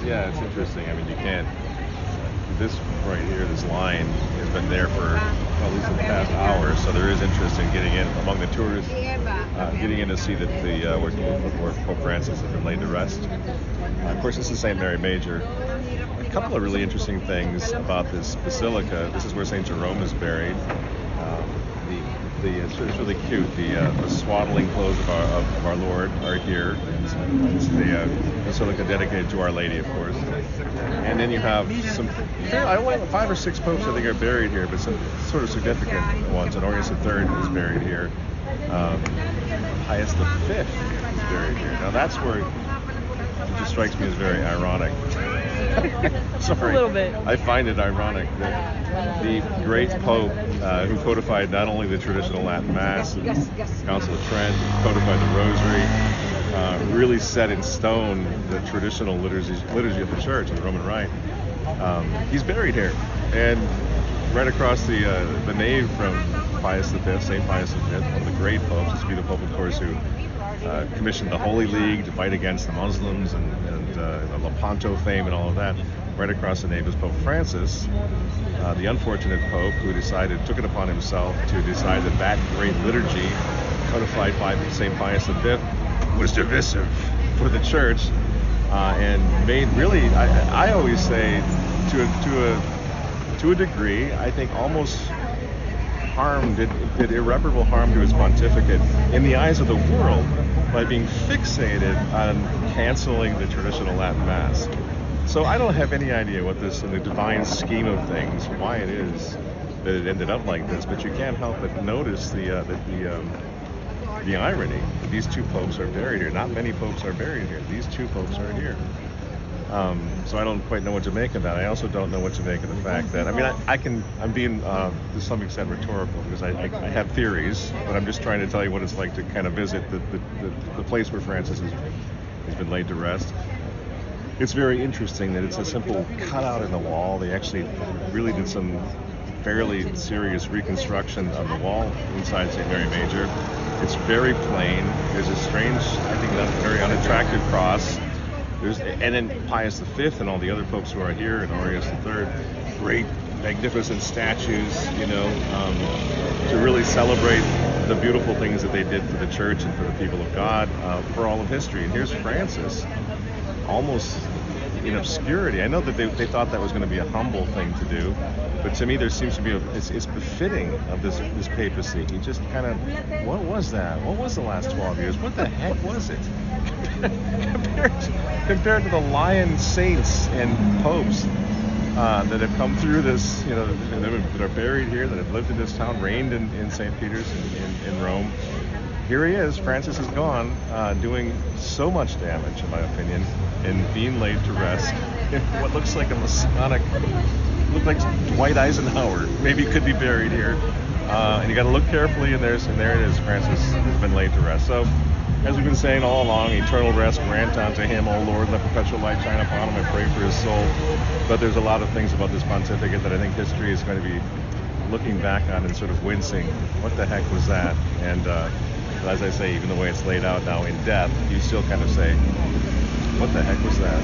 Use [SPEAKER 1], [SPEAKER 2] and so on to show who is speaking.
[SPEAKER 1] Yeah, it's interesting. I mean, you can't. This right here, this line, has been there for at least in the past hour. So there is interest in getting in among the tourists, getting in to see that where Pope Francis has been laid to rest. Of course, this is St. Mary Major. A couple of really interesting things about this basilica. This is where St. Jerome is buried. It's really cute. The swaddling clothes of our Lord are here. It's the basilica dedicated to Our Lady, of course. And then you have some, I only have 5 or 6 popes I think are buried here, but some sort of significant ones. And Honorius III is buried here. Pius V is buried here. Now that's where it just strikes me as very ironic. Sorry,
[SPEAKER 2] a little bit.
[SPEAKER 1] I find it ironic that the great Pope who codified not only the traditional Latin Mass, the Council of Trent, codified the Rosary, really set in stone the traditional liturgy of the Church and the Roman Rite. He's buried here, and right across the nave from Pius V, St. Pius V, one of the great popes. This would be the Pope, of course, who commissioned the Holy League to fight against the Muslims and the Lepanto fame and all of that. Right across the nave is Pope Francis, the unfortunate Pope who took it upon himself to decide that great liturgy, codified by St. Pius V, was divisive for the Church, and made really, I always say, to a degree, I think almost did irreparable harm to his pontificate in the eyes of the world by being fixated on canceling the traditional Latin Mass. So I don't have any idea what this, in the divine scheme of things, why it is that it ended up like this, but you can't help but notice the irony that these 2 popes are buried here. Not many popes are buried here. These 2 popes are here. So I don't quite know what to make of that. I also don't know what to make of the fact that, I mean, I'm being to some extent rhetorical because I have theories, but I'm just trying to tell you what it's like to kind of visit the place where Francis has been laid to rest. It's very interesting that it's a simple cutout in the wall. They actually really did some fairly serious reconstruction of the wall inside St. Mary Major. It's very plain. There's a strange, I think, very unattractive cross. And then Pius V and all the other popes who are here, and Honorius III, great, magnificent statues, to really celebrate the beautiful things that they did for the Church and for the people of God, for all of history. And here's Francis, almost in obscurity. I know that they thought that was going to be a humble thing to do, but to me there seems to be it's befitting of this papacy. He just kind of, what was that? What was the last 12 years? What the heck was it? compared to the lion saints and popes that have come through this, that are buried here, that have lived in this town, reigned in St. Peter's in Rome. Here he is, Francis is gone, doing so much damage, in my opinion, and being laid to rest in what looks like a Masonic, like Dwight Eisenhower, maybe could be buried here. And you got to look carefully, and there it is, Francis has been laid to rest. So, as we've been saying all along, eternal rest grant unto him, O Lord, let perpetual light shine upon him. I pray for his soul. But there's a lot of things about this pontificate that I think history is going to be looking back on and sort of wincing. What the heck was that? And as I say, even the way it's laid out now in death, you still kind of say, what the heck was that?